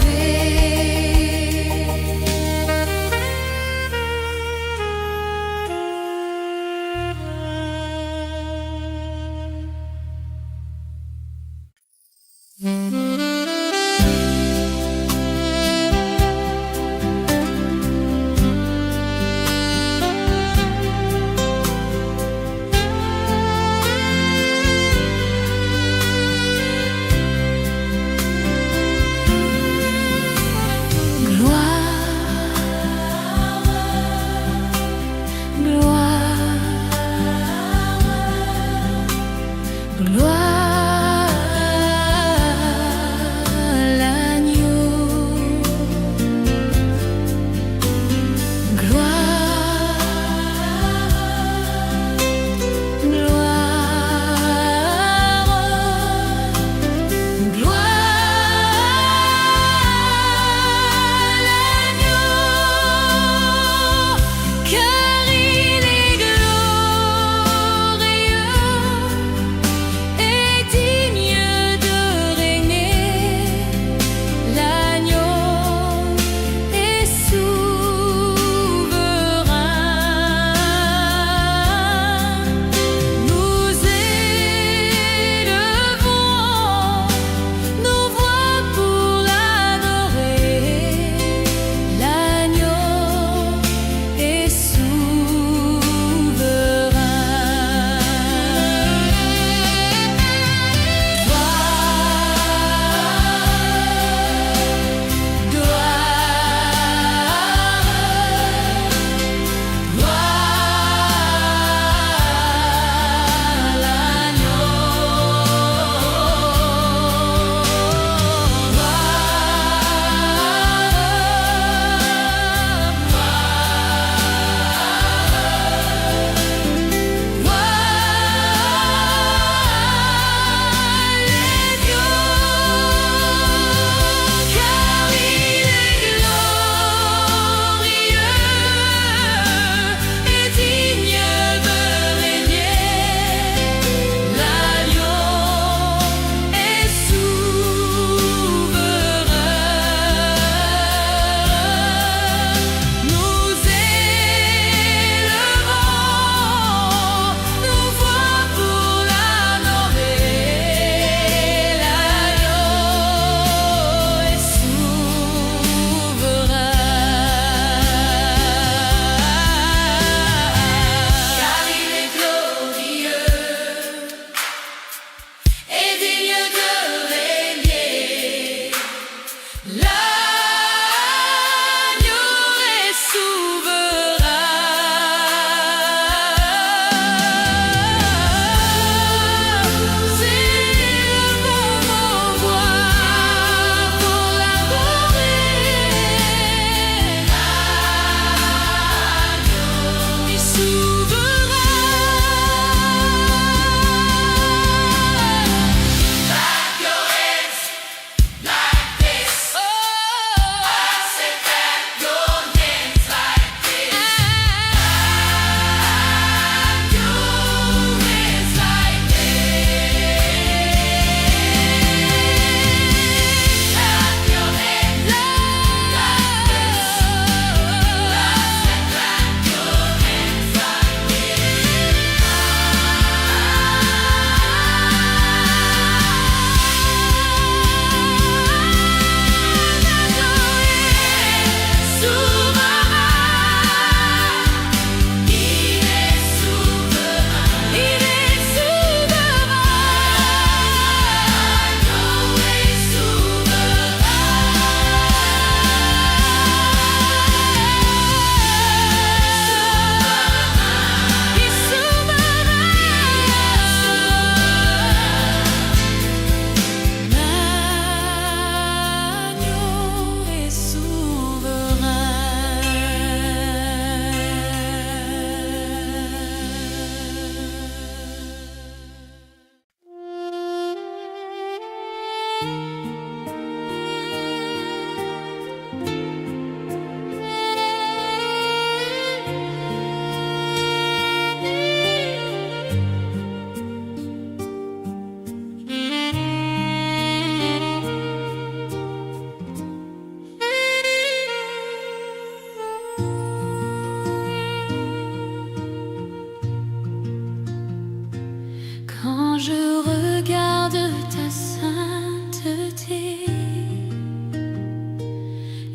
Quand je regarde ta sainteté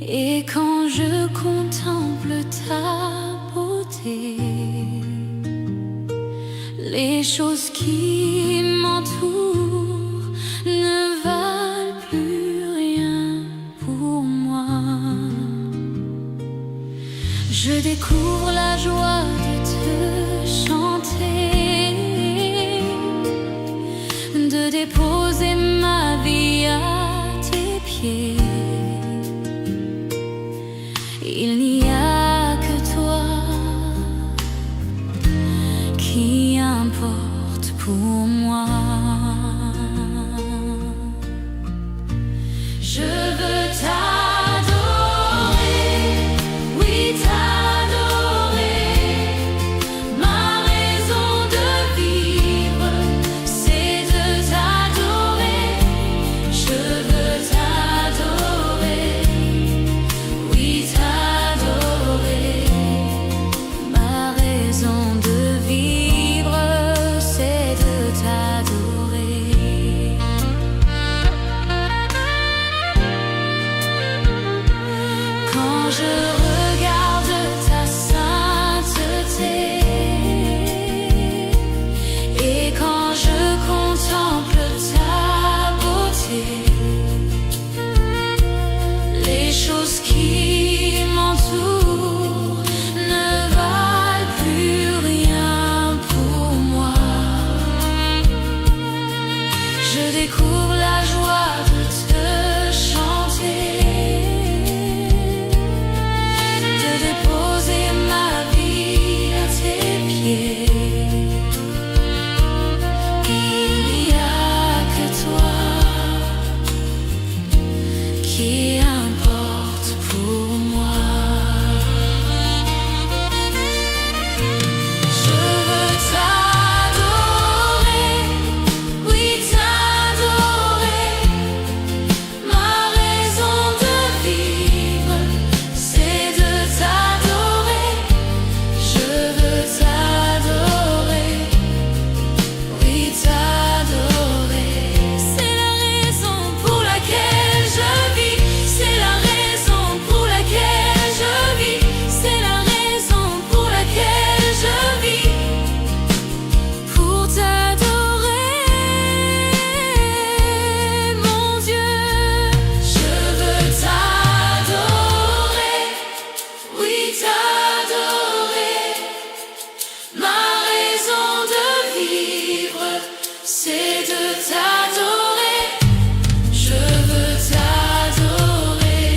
et quand je contemple ta beauté, les choses qui m'entourent ne valent plus rien pour moi. Je découvre la joie de te chanter, de déposer ma vie à tes pieds. Il n'y a que toi qui importe pour moi. Je veux t'adorer, oui t'adorer. Ma raison de vivre, c'est de t'adorer. Je veux t'adorer, oui t'adorer. Ma raison de vivre, c'est de t'adorer. Quand je regarde ta sainteté et quand je contemple ta beauté, les choses qui m'entourent ne valent plus rien pour moi. Je découvre la joie de te chanter, de déposer ma vie à tes pieds. Il n'y a que toi qui importe pour moi. Je veux t'adorer, oui t'adorer. Ma raison de vivre, c'est de t'adorer. Je veux t'adorer, oui t'adorer. C'est la raison pour laquelle je vis. C'est la raison pour laquelle je vis. C'est la raison pour laquelle je vis. Pour t'adorer, mon Dieu. Je veux t'adorer, oui t'adorer. Ma raison de vivre, c'est de t'adorer. Je veux t'adorer,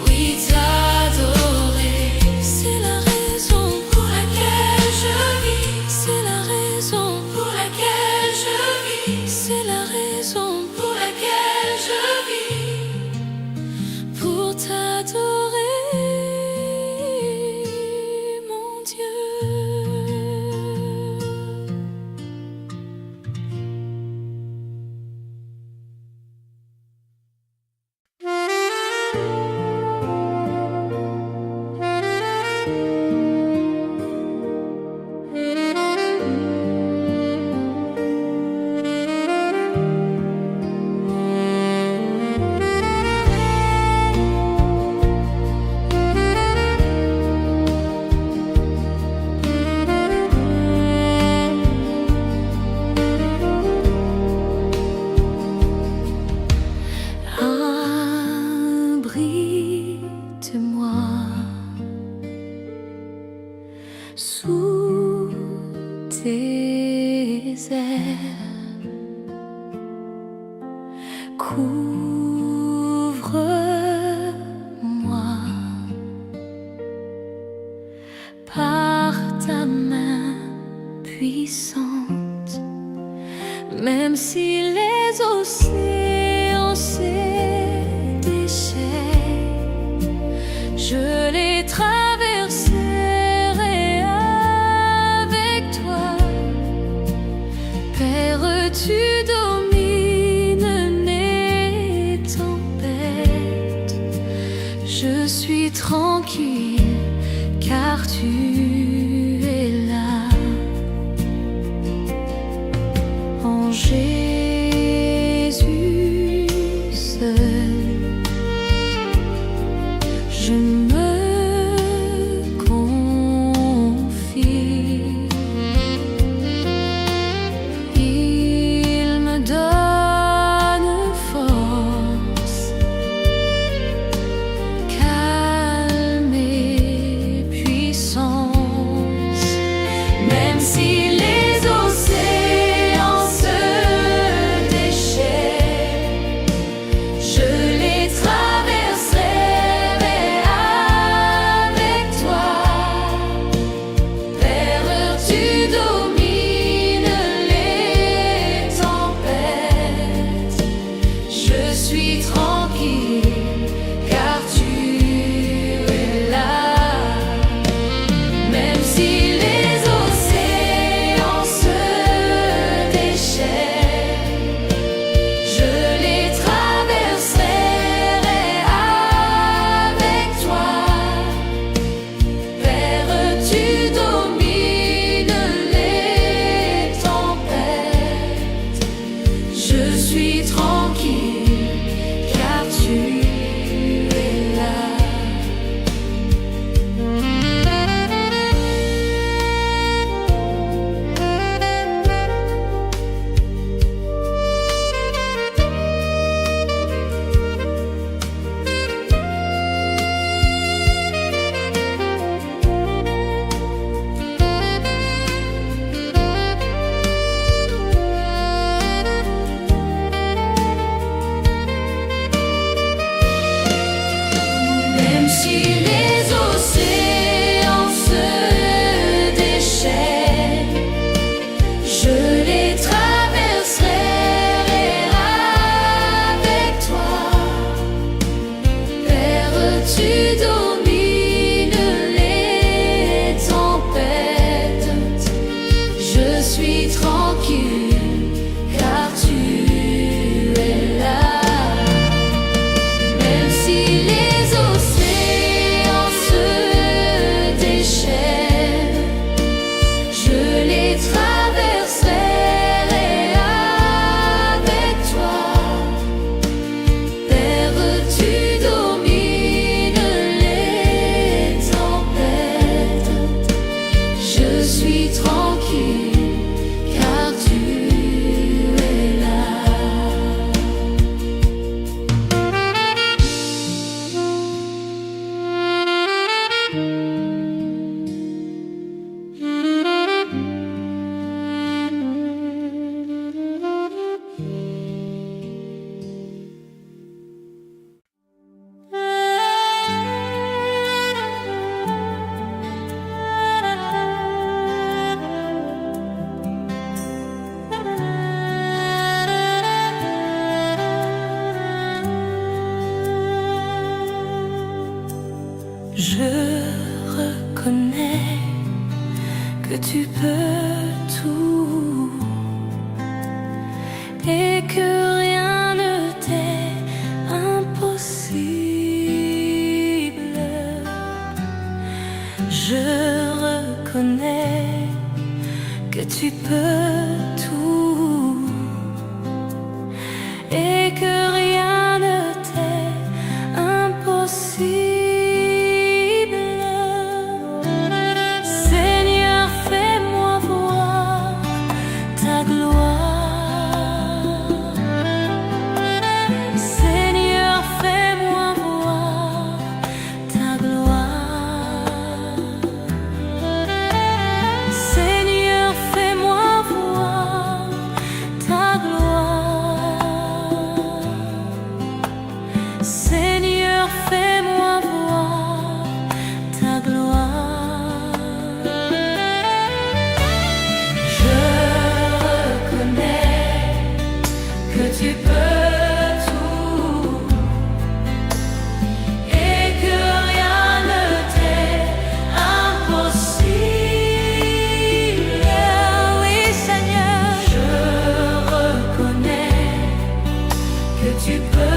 oui t'adorer. C'est la raison pour laquelle je vis. C'est la raison pour laquelle je vis. C'est la raison pour laquelle je vis. Pour t'adorer, mon Dieu. Abrite-moi sous tes ailes, couvre-moi par ta main puissante, même si les océans Je suis tranquille, car tu es là. Même si les océans se déchaînent, je les traverserai avec toi. Père, tu domines les tempêtes. Je suis tranquille, car tu es là. Même si les océans se déchaînent, je les traverserai avec toi. Père, tu domines les tempêtes. Je suis tranquille, car tu es là. Je reconnais que tu peux tout et que rien ne t'est impossible. Je reconnais que tu peux tout et que rien ne t'est impossible. Seigneur, fais-moi voir ta gloire. Seigneur, fais-moi voir ta gloire. Seigneur, fais-moi voir ta gloire. Seigneur, fais-moi voir ta gloire. Je reconnais que tu peux tout et que rien ne t'est impossible. Oui, Seigneur, je reconnais que tu peux